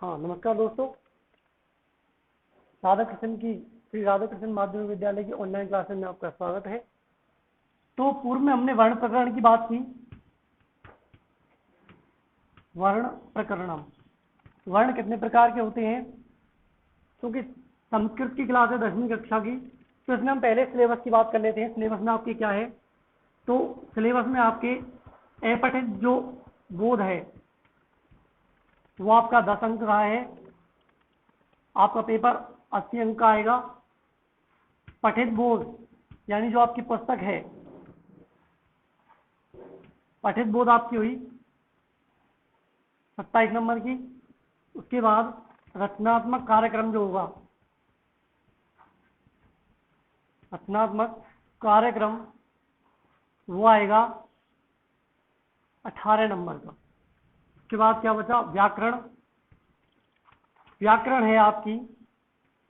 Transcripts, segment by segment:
हाँ, नमस्कार दोस्तों। राधा कृष्ण की श्री राधा कृष्ण माध्यमिक विद्यालय की ऑनलाइन क्लासेस में आपका स्वागत है। तो पूर्व में हमने वर्ण प्रकरण की बात की। वर्ण प्रकरणम, वर्ण कितने प्रकार के होते हैं? क्योंकि संस्कृत की क्लास है 10वीं कक्षा की, तो इसमें हम पहले सिलेबस की बात कर लेते हैं। सिलेबस में आपके क्या है? तो सिलेबस में आपके अपठित जो बोध है वो आपका 10 अंक का है। आपका पेपर 80 अंक का आएगा। पठित बोध यानी जो आपकी पुस्तक है, पठित बोध आपकी हुई 27 नंबर की। उसके बाद रचनात्मक कार्यक्रम जो होगा, रचनात्मक कार्यक्रम वो आएगा 18 नंबर का। उसके बाद क्या बचा? व्याकरण। व्याकरण है आपकी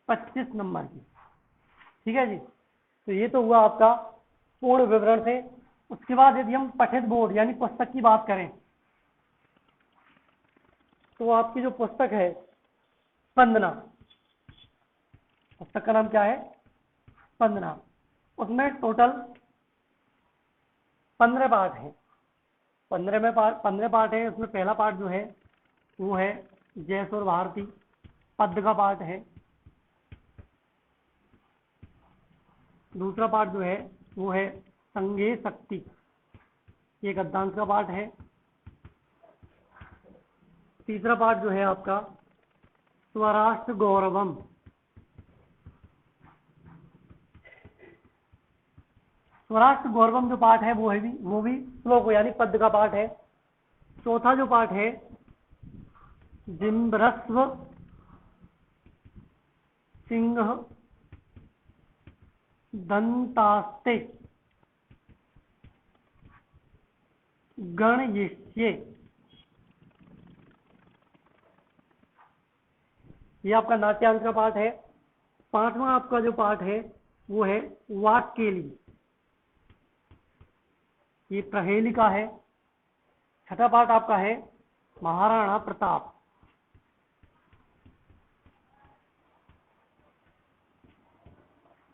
25 नंबर की। ठीक है जी। तो ये तो हुआ आपका पूर्ण विवरण से। उसके बाद यदि हम पठित बोध यानी पुस्तक की बात करें, तो आपकी जो पुस्तक है स्पंदना, पुस्तक का नाम क्या है? स्पंदना। उसमें टोटल 15 पार्ट है। 15 पार्ट है। उसमें पहला पार्ट जो है वो है जैस और भारती, पद्य का पार्ट है। दूसरा पार्ट जो है वो है संगे शक्ति, ये गद्यांश का पार्ट है। तीसरा पार्ट जो है आपका स्वराष्ट्र गौरवम, स्वराष्ट्र गौरवम जो पार्ट है वो भी श्लोक यानी पद्य का पार्ट है। चौथा जो पार्ट है जिम्बरस्व सिंह दंतास्ते गणयिष्ये, ये आपका नाट्यांश का पार्ट है। पांचवा आपका जो पार्ट है वो है वाक्केली, ये प्रहेलिका है। छठा पार्ट आपका है महाराणा प्रताप।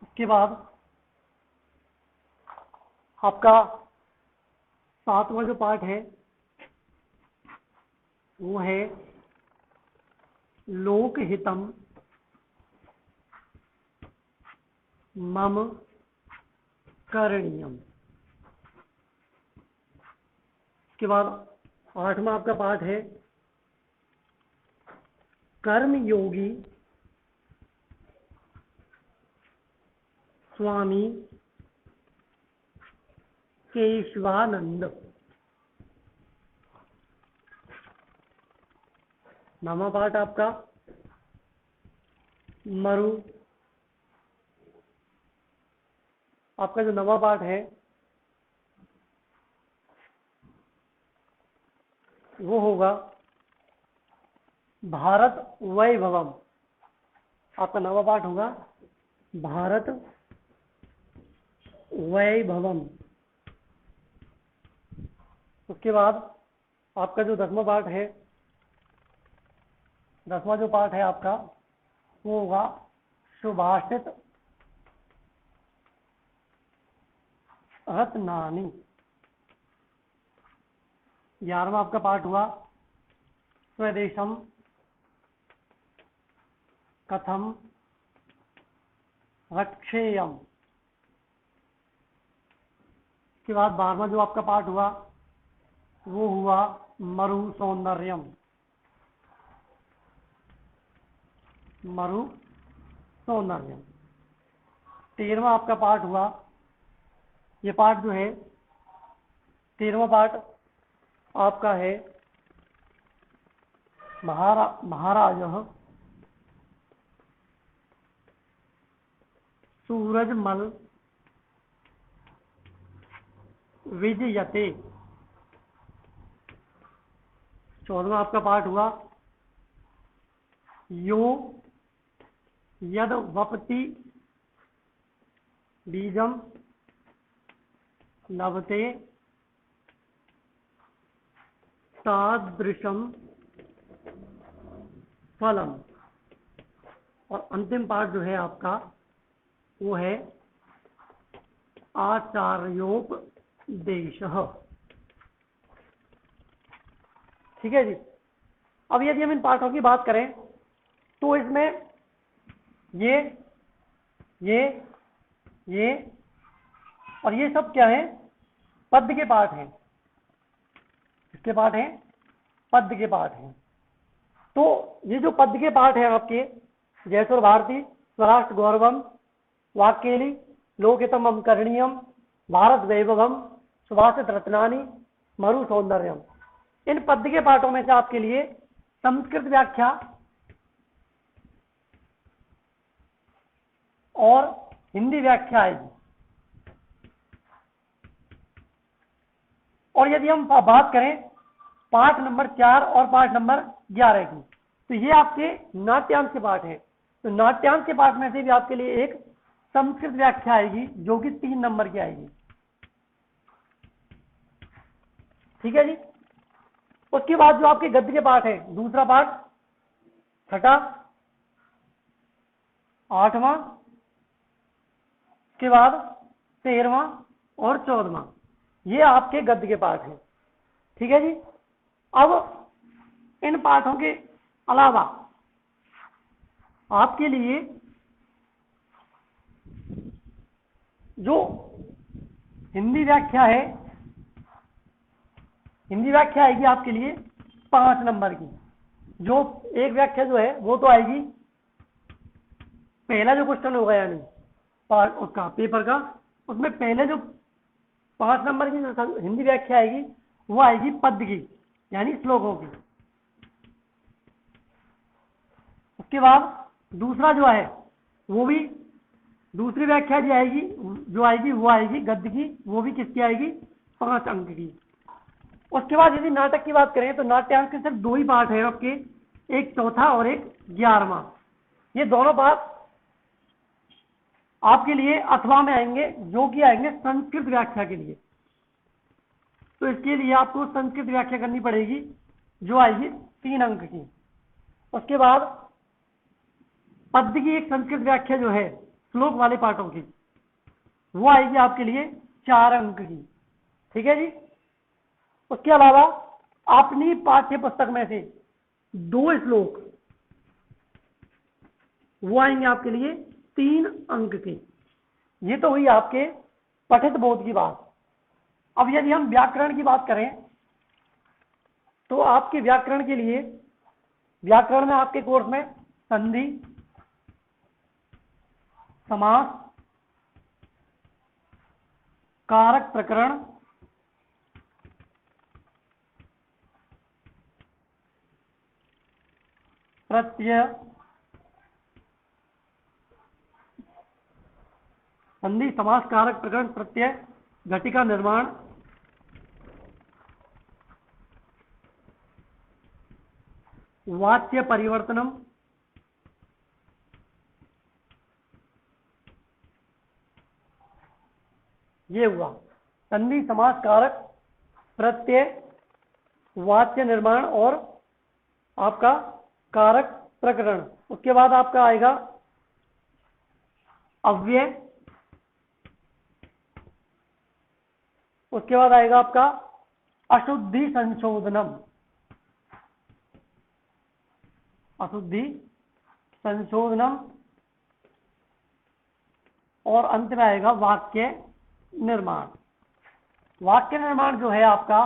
उसके बाद आपका सातवां जो पार्ट है वो है लोकहितम मम करणीयम। उसके बाद आठवां आपका पार्ट है कर्मयोगी स्वामी केशवानंद। नौवां पार्ट आपका मरु, आपका जो नवा पार्ट है वो होगा भारत वैभवम। आपका नवा पार्ट होगा भारत वैभवम। उसके बाद आपका जो 10वां पार्ट है, 10वां जो पार्ट है आपका वो होगा सुभाषित रत्नानी। 11वां आपका पार्ट हुआ स्वदेशम कथम रक्षेयम। उसके बाद 12वां जो आपका पार्ट हुआ वो हुआ मरु सौंदर्यम, मरु सौंदर्यम। 13वां आपका पार्ट हुआ, ये पार्ट जो है 13वां पार्ट आपका है महाराज सूरजमल विजयते। 14वां आपका पार्ट हुआ यो यद वपति बीजम लभते तादृशम फलम। और अंतिम पार्ट जो है आपका वो है आचार्योपदेशः। ठीक है जी। अब यदि हम इन पाठों की बात करें तो इसमें ये और ये सब क्या है, पद्य के पाठ हैं। किसके पाठ हैं? पद्य के पाठ हैं। तो ये जो पद्य के पाठ हैं आपके, जयसुर भारती, स्वराष्ट्र गौरवम, वाक्येली, लोकहितम करणीयम, भारत वैभवम, सुभाषित रत्नानि, मरु सौंदर्यम, इन पद्य के पाठों में से आपके लिए संस्कृत व्याख्या और हिंदी व्याख्या आएगी। और यदि हम बात करें पाठ नंबर 4 और पाठ नंबर 11 की, तो ये आपके नाट्यांश के पाठ हैं। तो नाट्यांश के पाठ में से भी आपके लिए एक संस्कृत व्याख्या आएगी जो कि 3 नंबर की आएगी। ठीक है जी। उसके बाद जो आपके गद्य के पाठ है, दूसरा पाठ, छठा, 8वां, के बाद 13वां और 14वां, ये आपके गद्य के पाठ हैं। ठीक है जी। अब इन पाठों के अलावा आपके लिए जो हिंदी व्याख्या है, हिंदी व्याख्या आएगी आपके लिए 5 नंबर की। जो एक व्याख्या जो है वो तो आएगी, पहला जो क्वेश्चन होगा यानी उसका पेपर का, उसमें पहले जो 5 नंबर की जो हिंदी व्याख्या आएगी वो आएगी पद्य की, यानी श्लोकों की। उसके बाद दूसरा जो है वो भी दूसरी व्याख्या जो आएगी वो आएगी गद्य की, वो भी किसकी आएगी? 5 अंक की। उसके बाद यदि नाटक की बात करें तो नाट्यांश के सिर्फ 2 ही पाठ है आपके, एक चौथा और एक 11वां। ये दोनों पाठ आपके लिए अथवा में आएंगे, जो कि आएंगे संस्कृत व्याख्या के लिए। तो इसके लिए आपको संस्कृत व्याख्या करनी पड़ेगी जो आएगी 3 अंक की। उसके बाद पद्य की एक संस्कृत व्याख्या जो है श्लोक वाले पाठों की, वो आएगी आपके लिए 4 अंक की। ठीक है जी। उसके अलावा अपनी पाठ्य पुस्तक में से 2 श्लोक वो आएंगे आपके लिए 3 अंक के। ये तो हुई आपके पठित बोध की बात। अब यदि हम व्याकरण की बात करें तो आपके व्याकरण के लिए, व्याकरण में आपके कोर्स में संधि, समास, कारक प्रकरण, प्रत्यय, संधि, समास, कारक प्रकरण, प्रत्यय, घटिका निर्माण, वाच्य परिवर्तनम, ये हुआ संधि, समास, कारक, प्रत्यय, वाच्य निर्माण और आपका कारक प्रकरण। उसके बाद आपका आएगा अव्यय, उसके बाद आएगा आपका अशुद्धि संशोधनम, अशुद्धि संशोधनम, और अंत में आएगा वाक्य निर्माण। वाक्य निर्माण जो है आपका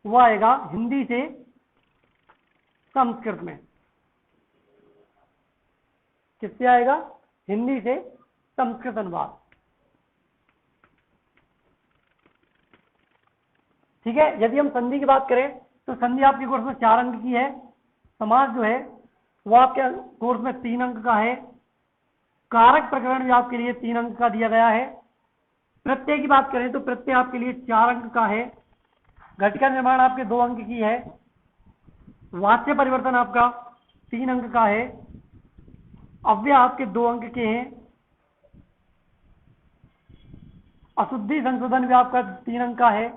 वो आएगा हिंदी से संस्कृत में। किससे आएगा? हिंदी से संस्कृत अनुवाद। ठीक है। यदि हम संधि की बात करें तो संधि आपके कोर्स में 4 अंक की है। समास जो है वो आपके कोर्स में 3 अंक का है। कारक प्रकरण भी आपके लिए 3 अंक का दिया गया है। प्रत्यय की बात करें तो प्रत्यय आपके लिए 4 अंक का है। घटिका निर्माण आपके 2 अंक की है। वाच्य परिवर्तन आपका 3 अंक का है। अव्यय आपके 2 अंक के हैं। अशुद्धि संशोधन भी आपका 3 अंक का है।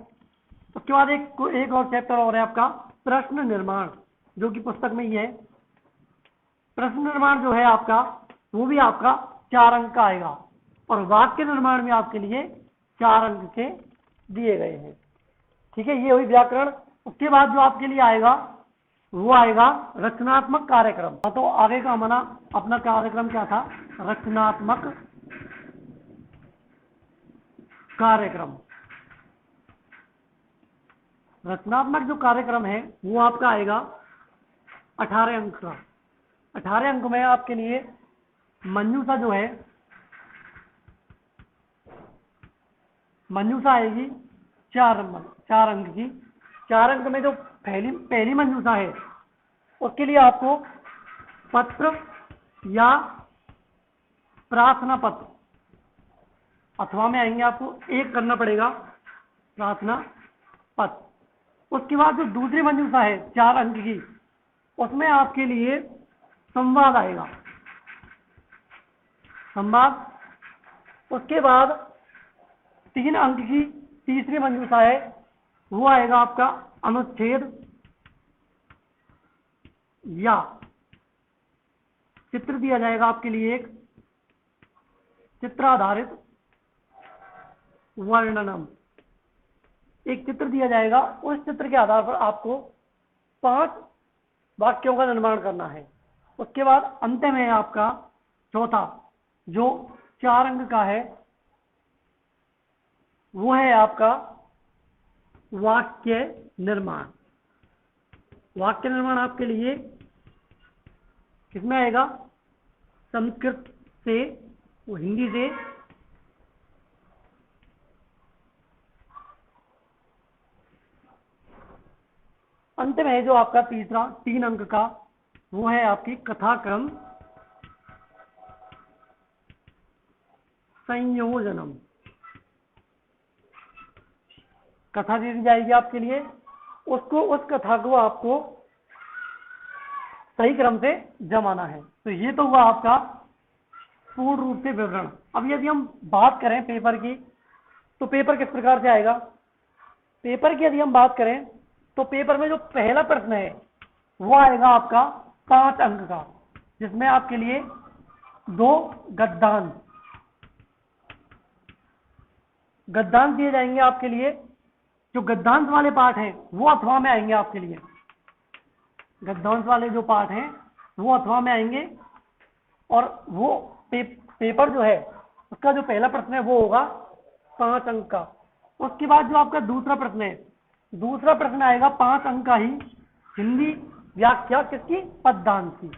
उसके बाद एक और चैप्टर और है आपका प्रश्न निर्माण, जो कि पुस्तक में ही है। प्रश्न निर्माण जो है आपका वो भी आपका 4 अंक का आएगा और वाक्य निर्माण में आपके लिए 4 अंक के दिए गए हैं। ठीक है, ये हुई व्याकरण। उसके बाद जो आपके लिए आएगा वो आएगा रचनात्मक कार्यक्रम। तो आगे का हमारा अपना कार्यक्रम क्या था? रचनात्मक कार्यक्रम। रचनात्मक जो कार्यक्रम है वो आपका आएगा 18 अंक का। 18 अंक में आपके लिए मंजूषा जो है, मंजूषा आएगी 4 अंक की। 4 अंक में जो पहली मंजूषा है उसके लिए आपको पत्र या प्रार्थना पत्र अथवा में आएंगे, आपको एक करना पड़ेगा प्रार्थना पत्र। उसके बाद जो दूसरी मंजूषा है 4 अंक की, उसमें आपके लिए संवाद आएगा, संवाद। उसके बाद 3 अंक की तीसरी मंजूषा है वो आएगा आपका अनुच्छेद या चित्र दिया जाएगा आपके लिए, एक चित्र आधारित वर्णनम। एक चित्र दिया जाएगा, उस चित्र के आधार पर आपको 5 वाक्यों का निर्माण करना है। उसके बाद अंत में है आपका चौथा जो 4 अंक का है, वो है आपका वाक्य निर्माण। वाक्य निर्माण आपके लिए किसमें आएगा? संस्कृत से, वो हिंदी से अंत में है जो आपका तीसरा 3 अंक का, वो है आपकी कथाक्रम संयोजनम। कथा दी जाएगी आपके लिए, उसको, उस कथा को आपको सही क्रम से जमाना है। तो ये तो हुआ आपका पूर्ण रूप से विवरण। अब यदि हम बात करें पेपर की, तो पेपर किस प्रकार से आएगा? पेपर की यदि हम बात करें तो पेपर में जो पहला प्रश्न है वो आएगा आपका 5 अंक का, जिसमें आपके लिए 2 गद्यांश दिए जाएंगे आपके लिए। जो गद्यांश वाले पाठ हैं वो अथवा में आएंगे आपके लिए, गद्यांश वाले जो पाठ हैं वो अथवा में आएंगे। और वो पेपर जो है उसका जो पहला प्रश्न है वो होगा 5 अंक का। उसके बाद जो आपका दूसरा प्रश्न है, दूसरा प्रश्न आएगा 5 अंक का ही, हिंदी व्याख्या किसकी? पद्यांश की।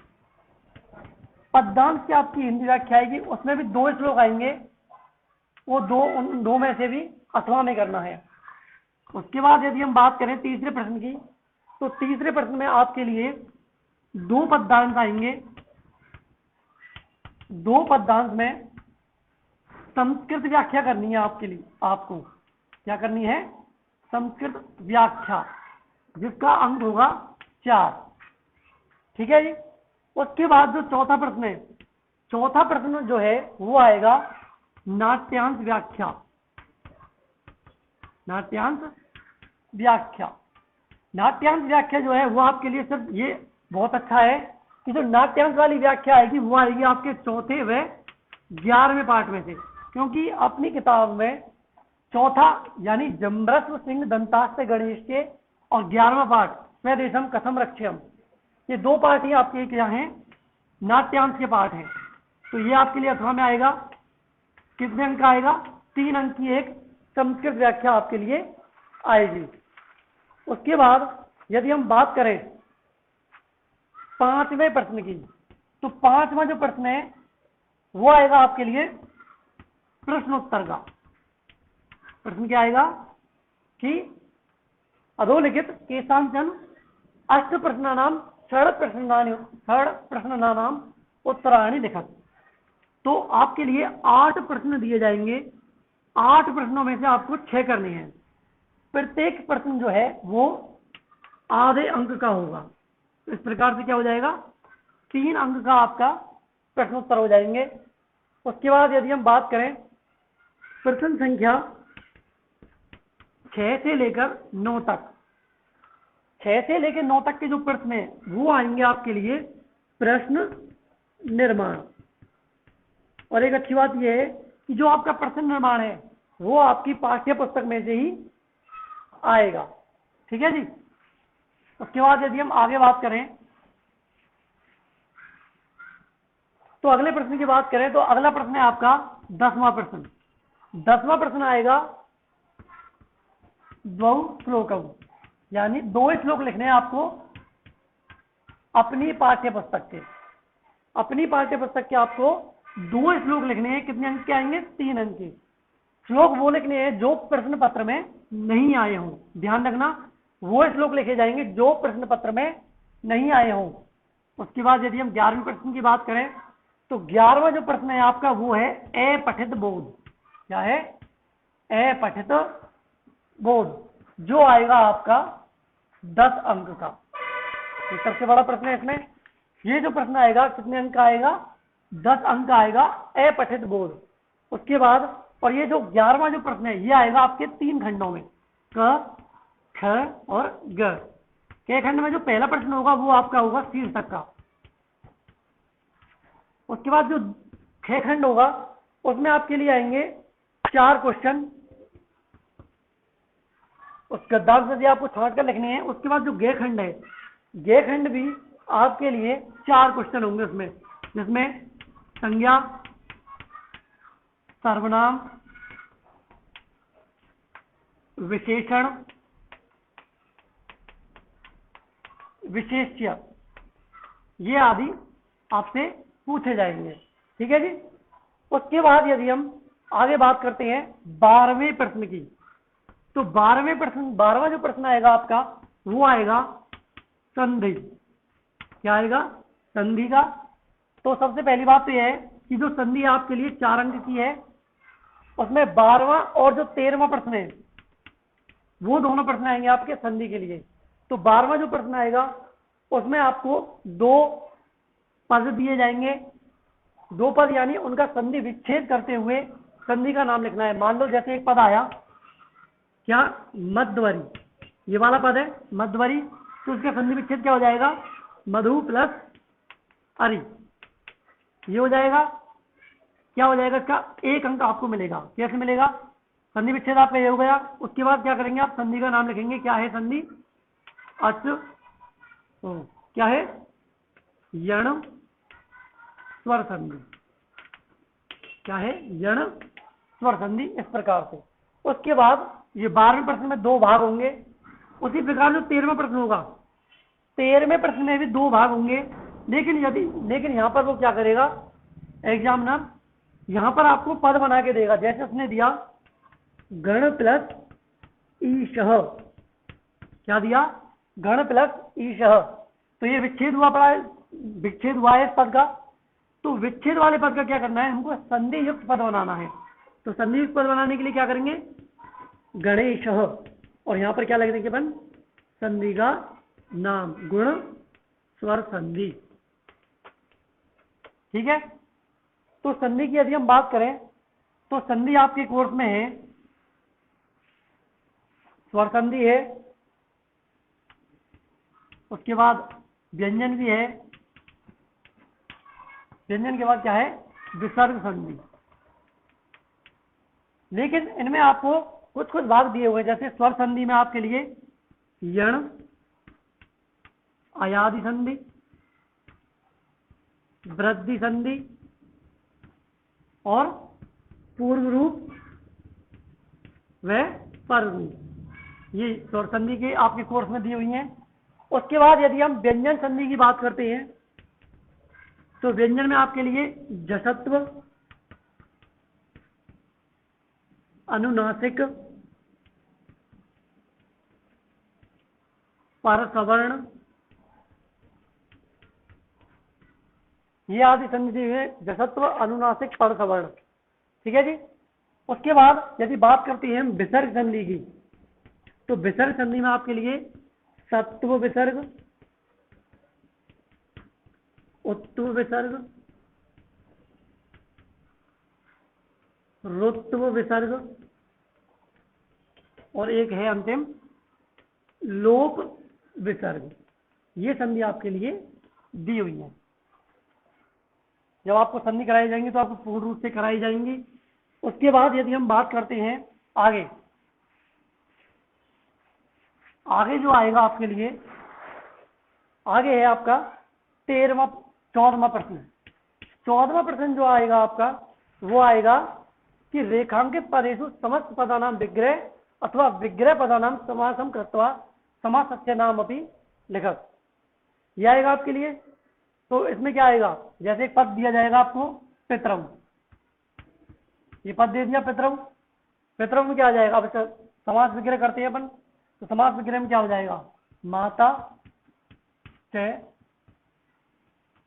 पद्यांश की आपकी हिंदी व्याख्या आएगी, उसमें भी 2 श्लोक आएंगे, वो उन 2 में से भी अथवा में करना है। उसके बाद यदि हम बात करें तीसरे प्रश्न की, तो तीसरे प्रश्न में आपके लिए 2 पद्यांश आएंगे। 2 पद्यांश में संस्कृत व्याख्या करनी है आपके लिए। आपको क्या करनी है? संस्कृत व्याख्या, जिसका अंक होगा 4। ठीक है जी। उसके बाद जो चौथा प्रश्न है, चौथा प्रश्न जो है वो आएगा नाट्यांश व्याख्या। नाट्यांश व्याख्या, नाट्यांश व्याख्या जो है वो आपके लिए सिर्फ ये बहुत अच्छा है कि जो नाट्यांश वाली व्याख्या आएगी वो आएगी आपके चौथे व 11वें पाठ में से, क्योंकि अपनी किताब में चौथा यानी जम्रस्व सिंह दंतास्त्र गणेश के और 11वां पाठ स्वदेशम कथम रक्ष्यम, ये 2 पाठ ही आपके क्या हैं? नाट्यांश के पाठ हैं। तो ये आपके लिए अथवा में आएगा। कितने अंक का आएगा? 3 अंक की एक संस्कृत व्याख्या आपके लिए आएगी। उसके बाद यदि हम बात करें 5वें प्रश्न की, तो 5वां जो प्रश्न है वो आएगा आपके लिए प्रश्नोत्तर का। प्रश्न क्या आएगा कि अधोलिखित केषांचन 8 प्रश्नानाम षड प्रश्नानाम उत्तराणि लिखत। तो आपके लिए 8 प्रश्न दिए जाएंगे। 8 प्रश्नों में से आपको 6 करने हैं। प्रत्येक प्रश्न जो है वो आधे अंक का होगा। तो इस प्रकार से क्या हो जाएगा? 3 अंक का आपका प्रश्नोत्तर हो जाएंगे। उसके बाद यदि हम बात करें प्रश्न संख्या 6 से लेकर 9 तक, 6 से लेकर 9 तक के जो प्रश्न है वो आएंगे आपके लिए प्रश्न निर्माण। और एक अच्छी बात यह है कि जो आपका प्रश्न निर्माण है वो आपकी पाठ्य पुस्तक में से ही आएगा। ठीक है जी। उसके बाद यदि हम आगे बात करें तो अगले प्रश्न की बात करें तो अगला प्रश्न है आपका 10वां प्रश्न। 10वां प्रश्न आएगा द्वौ श्लोकम, यानी 2 श्लोक लिखने हैं आपको अपनी पाठ्य पुस्तक के। अपनी पाठ्य पुस्तक के आपको 2 श्लोक लिखने हैं। कितने अंक के आएंगे? 3 अंक के। श्लोक वो लिखने हैं जो प्रश्न पत्र में नहीं आए हों। ध्यान रखना, वो श्लोक लिखे जाएंगे जो प्रश्न पत्र में नहीं आए हों। उसके बाद यदि हम 11वें प्रश्न की बात करें तो 11वां जो प्रश्न है आपका वो है अपठित बोध। क्या है? अपठित बोध, जो आएगा आपका 10 अंक का। ये सबसे बड़ा प्रश्न है इसमें। ये जो प्रश्न आएगा कितने अंक का आएगा? 10 अंक का आएगा, अपठित बोध। उसके बाद और ये जो 11वां जो प्रश्न है ये आएगा आपके 3 खंडों में, क, ख और ग। के खंड में जो पहला प्रश्न होगा वो आपका होगा शीर्षक का। उसके बाद जो ख खंड होगा उसमें आपके लिए आएंगे 4 क्वेश्चन। उस गद्दांश से आपको छांट कर लिखने हैं। उसके बाद जो गे खंड है, गे खंड भी आपके लिए 4 क्वेश्चन होंगे उसमें, जिसमें संज्ञा, सर्वनाम, विशेषण, विशेष्य, ये आदि आपसे पूछे जाएंगे। ठीक है जी। उसके बाद यदि हम आगे बात करते हैं 12वें प्रश्न की, तो 12वां जो प्रश्न आएगा आपका वो आएगा संधि। क्या आएगा? संधि का। तो सबसे पहली बात तो यह है कि जो संधि आपके लिए 4 अंक की है, उसमें 12वां और जो 13वां प्रश्न है वो दोनों प्रश्न आएंगे आपके संधि के लिए। तो 12वां जो प्रश्न आएगा उसमें आपको 2 पद दिए जाएंगे। 2 पद यानी उनका संधि विच्छेद करते हुए संधि का नाम लिखना है। मान लो जैसे एक पद आया, क्या? मध्वरी, ये वाला पद है मध्वरी, तो उसका संधि विच्छेद क्या हो जाएगा? मधु प्लस अरि, ये हो जाएगा। क्या हो जाएगा? इसका 1 अंक आपको मिलेगा। कैसे मिलेगा? संधि विच्छेद आपका ये हो गया। उसके बाद क्या करेंगे आप? संधि का नाम लिखेंगे। क्या है संधि? क्या है? यण स्वर संधि। क्या है? यण स्वर संधि। इस प्रकार से उसके बाद ये 12वें प्रश्न में 2 भाग होंगे। उसी प्रकार जो 13वां प्रश्न होगा, 13वें प्रश्न में भी 2 भाग होंगे। लेकिन यहां पर वो क्या करेगा एग्जामिनर? यहां पर आपको पद बना के देगा। जैसे उसने दिया गण प्लस ईशः। क्या दिया? गण प्लस ईशः। तो ये विच्छेद हुआ पड़ा है, विच्छेद हुआ है इस पद का। तो विच्छेद वाले पद का क्या करना है? हमको संधि युक्त पद बनाना है। तो संधि युक्त पद बनाने के लिए क्या करेंगे? गणेशः, और यहां पर क्या लग देंगे अपन? संधि का नाम, गुण स्वर संधि। ठीक है। तो संधि की यदि हम बात करें तो संधि आपके कोर्स में है, स्वर संधि है, उसके बाद व्यंजन भी है, व्यंजन के बाद क्या है? विसर्ग संधि। लेकिन इनमें आपको कुछ कुछ भाग दिए हुए, जैसे स्वर संधि में आपके लिए यण, अयादि संधि, वृद्धि संधि और पूर्व रूप व पर रूप, ये स्वर संधि के आपके कोर्स में दी हुई हैं। उसके बाद यदि हम व्यंजन संधि की बात करते हैं तो व्यंजन में आपके लिए जसत्व, अनुनासिक, परसवर्ण, ये आदि संधि है। जसत्व, अनुनासिक, परसवर्ण। ठीक है जी। उसके बाद यदि बात करते हैं हम विसर्ग संधि की, तो विसर्ग संधि में आपके लिए सत्व विसर्ग, उत्व विसर्ग, रुत्व विसर्ग और एक है अंतिम लोप विसर्ग। ये संधि आपके लिए दी हुई है। जब आपको संधि कराई जाएंगी तो आपको पूर्ण रूप से कराई जाएंगी। उसके बाद यदि हम बात करते हैं आगे, आगे जो आएगा आपके लिए, आगे है आपका 14वां प्रश्न। 14वां प्रश्न जो आएगा आपका वो आएगा कि रेखांकित पदेषु समस्त पदानां विग्रह अथवा विग्रह पदानां समासं कृत्वा समासस्य नाम अपनी लिखत। यह आएगा आपके लिए। तो इसमें क्या आएगा, जैसे एक पद दिया जाएगा आपको पितरम, ये पद दे दिया पितरम, पितरम में क्या आ जाएगा, अब समास विग्रह करते हैं अपन, तो समास विग्रह में क्या हो जाएगा, माता च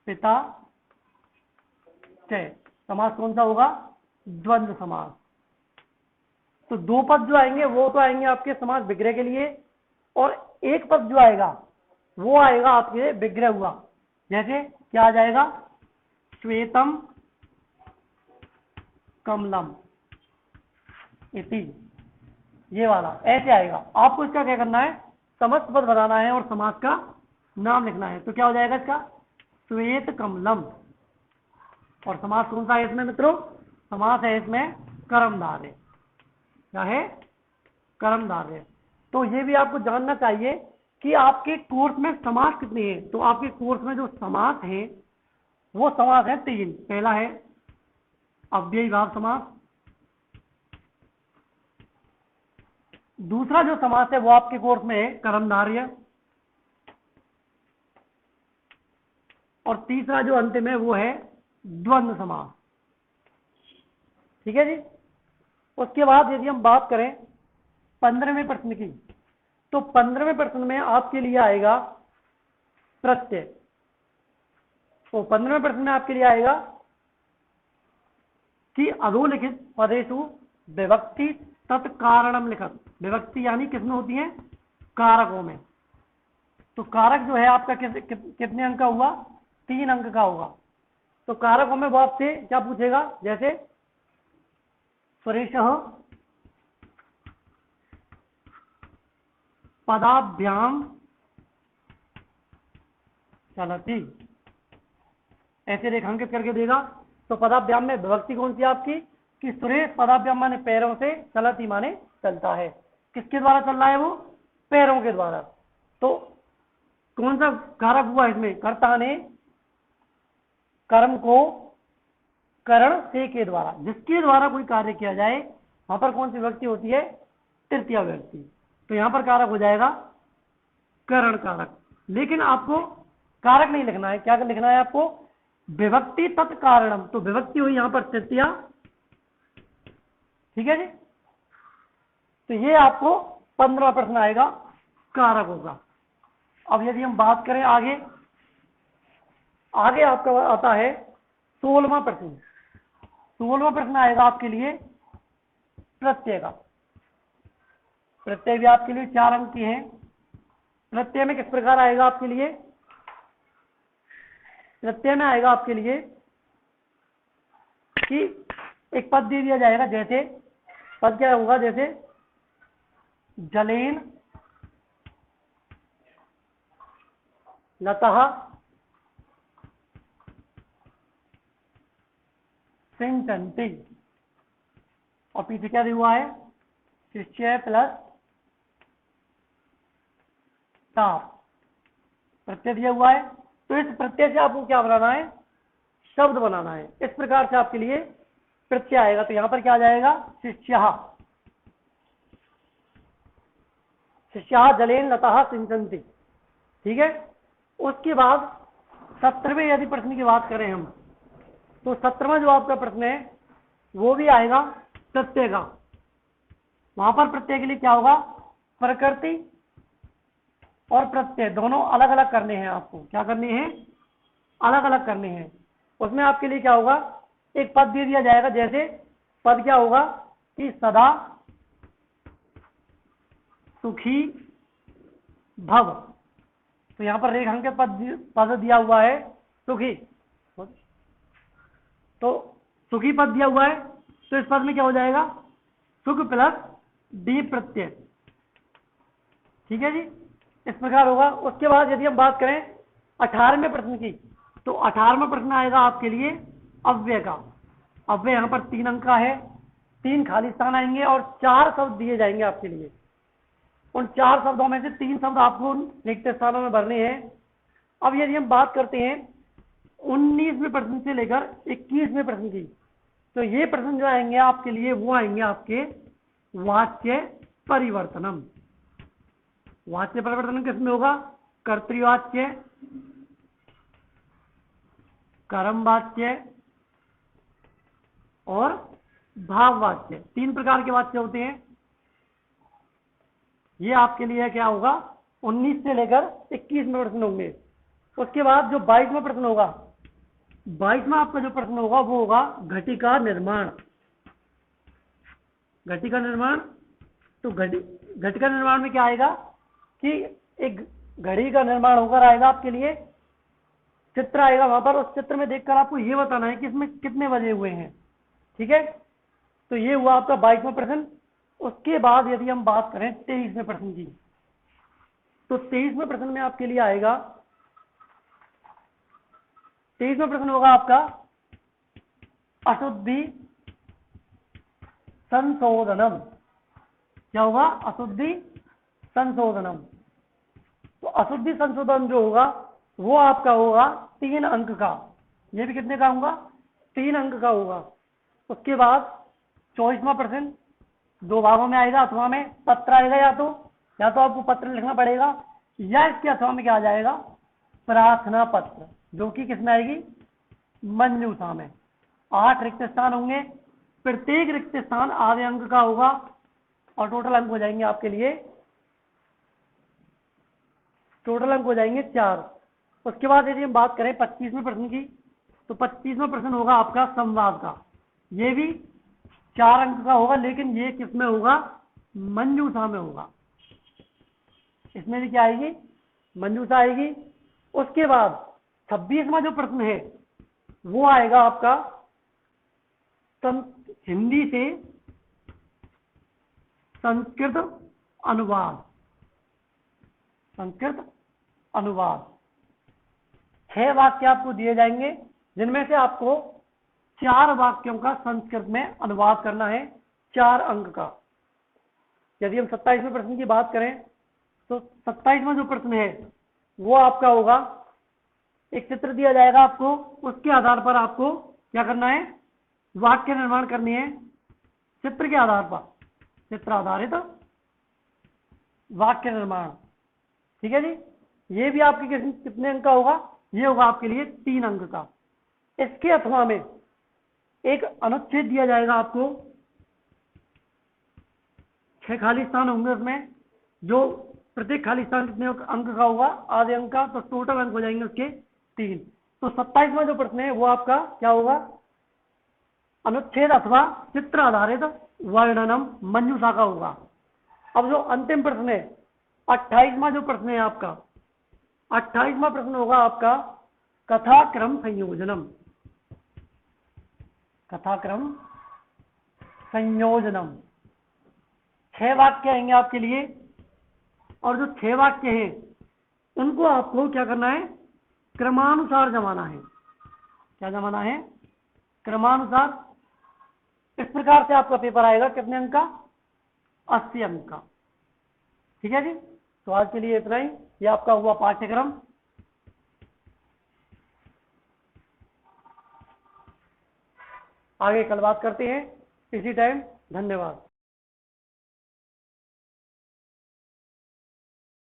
पिता च। समास कौन सा होगा, द्वंद्व समास। तो दो पद जो आएंगे वो तो आएंगे आपके समास विग्रह के लिए, और एक पद जो आएगा वो आएगा आपके विग्रह हुआ। जैसे क्या आ जाएगा, श्वेतम कमलम इति, ये वाला ऐसे आएगा। आपको इसका क्या करना है, समस्त पद बताना है और समास का नाम लिखना है। तो क्या हो जाएगा इसका, श्वेत कमलम। और समास कौन सा है इसमें मित्रों, समास है इसमें कर्मधारय। क्या है, कर्मधारय। तो ये भी आपको जानना चाहिए कि आपके कोर्स में समास कितने हैं। तो आपके कोर्स में जो समास है वो समास है 3। पहला है अव्ययी भाव समास, दूसरा जो समास है वो आपके कोर्स में है कर्मधारय, और तीसरा जो अंतिम है वो है द्वंद्व समास। ठीक है जी। उसके बाद यदि हम बात करें 15वें प्रश्न की, तो 15वें प्रश्न में आपके लिए आएगा प्रत्यय। तो 15वें प्रश्न में आपके लिए आएगा कि अधोलिखित पदेषु विभक्ति तत्कारणम लिखत। विभक्ति यानी किसमें होती है, कारकों में। तो कारक जो है आपका कितने अंक का हुआ, 3 अंक का होगा। तो कारकों में वो आपसे क्या पूछेगा, जैसे सुरेशः पदाभ्याम चलती, ऐसे रेखांकित करके देगा। तो पदाभ्याम में विभक्ति कौन सी आपकी, कि सुरेश पदाभ्याम माने पैरों से, चलती माने चलता है। किसके द्वारा चल रहा है वो, पैरों के द्वारा। तो कौन सा कारक हुआ इसमें, कर्ता ने कर्म को करण से के द्वारा, जिसके द्वारा कोई कार्य किया जाए वहां पर कौन सी विभक्ति होती है, तृतीय विभक्ति। तो यहां पर कारक हो जाएगा करण कारक। लेकिन आपको कारक नहीं लिखना है, क्या लिखना है आपको, विभक्ति तत्कारणम। तो विभक्ति हुई यहां पर तृतीया। ठीक है जी। तो ये आपको 15वां प्रश्न आएगा, कारक होगा। अब यदि हम बात करें आगे, आगे आपका आता है 16वां प्रश्न। 16वां प्रश्न आएगा आपके लिए प्रत्यय का। प्रत्यय भी आपके लिए 4 अंक की है। प्रत्यय में किस प्रकार आएगा आपके लिए, प्रत्यय में आएगा आपके लिए कि एक पद दे दिया जाएगा, जैसे पद क्या होगा, जैसे जलेन लतः सिंचन्ति, और पीछे क्या दिया हुआ है, शिष्य प्लस ताप, प्रत्यय दिया हुआ है। तो इस प्रत्यय से आपको क्या बनाना है, शब्द बनाना है। इस प्रकार से आपके लिए प्रत्यय आएगा। तो यहां पर क्या आ जाएगा, शिष्यः, शिष्यः जलेन लतः सिंचन्ति। ठीक है। उसके बाद 17वें यदि प्रश्न की बात करें हम, तो 17वां जो आपका प्रश्न है वो भी आएगा प्रत्यय का। वहां पर प्रत्यय के लिए क्या होगा, प्रकृति और प्रत्यय दोनों अलग अलग करने हैं। आपको क्या करने हैं, अलग अलग करने हैं। उसमें आपके लिए क्या होगा, एक पद दे दिया जाएगा, जैसे पद क्या होगा कि सदा सुखी भव। तो यहां पर रेखांकित पद दिया हुआ है सुखी, तो सुखी पद दिया हुआ है। तो इस पद में क्या हो जाएगा, सुख प्लस डी प्रत्यय। ठीक है जी, इस प्रकार होगा। उसके बाद यदि हम बात करें 18वें प्रश्न की, तो 18वां प्रश्न आएगा आपके लिए अव्यय का। अव्यय यहाँ पर 3 अंक का है, 3 खाली स्थान आएंगे और 4 शब्द दिए जाएंगे आपके लिए। उन 4 शब्दों में से 3 शब्द आपको रिक्त स्थानों में भरने हैं। अब यदि हम बात करते हैं 19वें प्रश्न से लेकर 21वें प्रश्न की, तो ये प्रश्न जो आएंगे आपके लिए वो आएंगे आपके वाच्य परिवर्तनम। वाच्य परिवर्तन किसमें होगा? कर्तृवाच्य, कर्मवाच्य और भाववाच्य, 3 प्रकार के वाच्य होते हैं। ये आपके लिए क्या होगा? 19 से लेकर 21वें प्रश्न होंगे। उसके बाद जो 22वां प्रश्न होगा, 22वां आपका जो प्रश्न होगा वो होगा घटिका निर्माण। घटिका निर्माण, तो घटिका निर्माण में क्या आएगा कि एक घड़ी का निर्माण होकर आएगा आपके लिए, चित्र आएगा वहां पर, उस चित्र में देखकर आपको ये बताना है कि इसमें कितने बजे हुए हैं। ठीक है, तो ये हुआ आपका 22वां प्रश्न। उसके बाद यदि हम बात करें 23वें प्रश्न की, तो 23वें प्रश्न में आपके लिए आएगा, 23वां प्रश्न होगा आपका अशुद्धि संशोधनम। क्या होगा? अशुद्धि संशोधनम। तो अशुद्धि संशोधन जो होगा वो आपका होगा 3 अंक का। ये भी कितने का होगा? 3 अंक का होगा। उसके बाद 24वां प्रश्न 2 भागों में आएगा। अथवा में पत्र आएगा, या तो आपको पत्र लिखना पड़ेगा, या इसके अथवा में क्या आ जाएगा? प्रार्थना पत्र, जो कि किसमें आएगी? मंजूषा में। 8 रिक्त स्थान होंगे, प्रत्येक रिक्त स्थान आधे अंक का होगा और टोटल अंक हो जाएंगे आपके लिए, टोटल अंक हो जाएंगे 4। उसके बाद यदि हम बात करें 25वें प्रश्न की, तो 25वां प्रश्न होगा आपका संवाद का। ये भी 4 अंक का होगा, लेकिन ये किसमें होगा? मंजूषा में होगा। इसमें भी क्या आएगी? मंजूषा आएगी। उसके बाद 26वां जो प्रश्न है वो आएगा आपका हिंदी से संस्कृत अनुवाद। संस्कृत अनुवाद 6 वाक्य आपको दिए जाएंगे, जिनमें से आपको 4 वाक्यों का संस्कृत में अनुवाद करना है, 4 अंक का। यदि हम 27वें प्रश्न की बात करें, तो 27वां जो प्रश्न है वो आपका होगा, एक चित्र दिया जाएगा आपको, उसके आधार पर आपको क्या करना है? वाक्य निर्माण करनी है चित्र के आधार पर, चित्र आधारित वाक्य निर्माण। ठीक है जी, ये भी आपके कितने अंक का होगा? ये होगा आपके लिए 3 अंक का। इसके अथवा में एक अनुच्छेद दिया जाएगा आपको, 6 खाली स्थान होंगे उसमें, जो प्रत्येक खाली स्थान कितने अंक का होगा? आधे अंक का। तो टोटल अंक हो जाएंगे उसके 3। तो 27वां जो प्रश्न है वो आपका क्या होगा? अनुच्छेद अथवा चित्र आधारित वर्णनम मंजूषा का होगा। अब जो अंतिम प्रश्न है 28वां जो प्रश्न है आपका, 28वां प्रश्न होगा आपका कथाक्रम संयोजनम। कथाक्रम संयोजनम 6 वाक्य आएंगे आपके लिए, और जो 6 वाक्य हैं उनको आपको क्या करना है? क्रमानुसार जमाना है। क्या जमाना है? क्रमानुसार। इस प्रकार से आपका पेपर आएगा, कितने अंक का? 80 अंक का। ठीक है जी, तो आज के लिए इतना ही। ये आपका हुआ पाठ्यक्रम। आगे कल बात करते हैं इसी टाइम। धन्यवाद।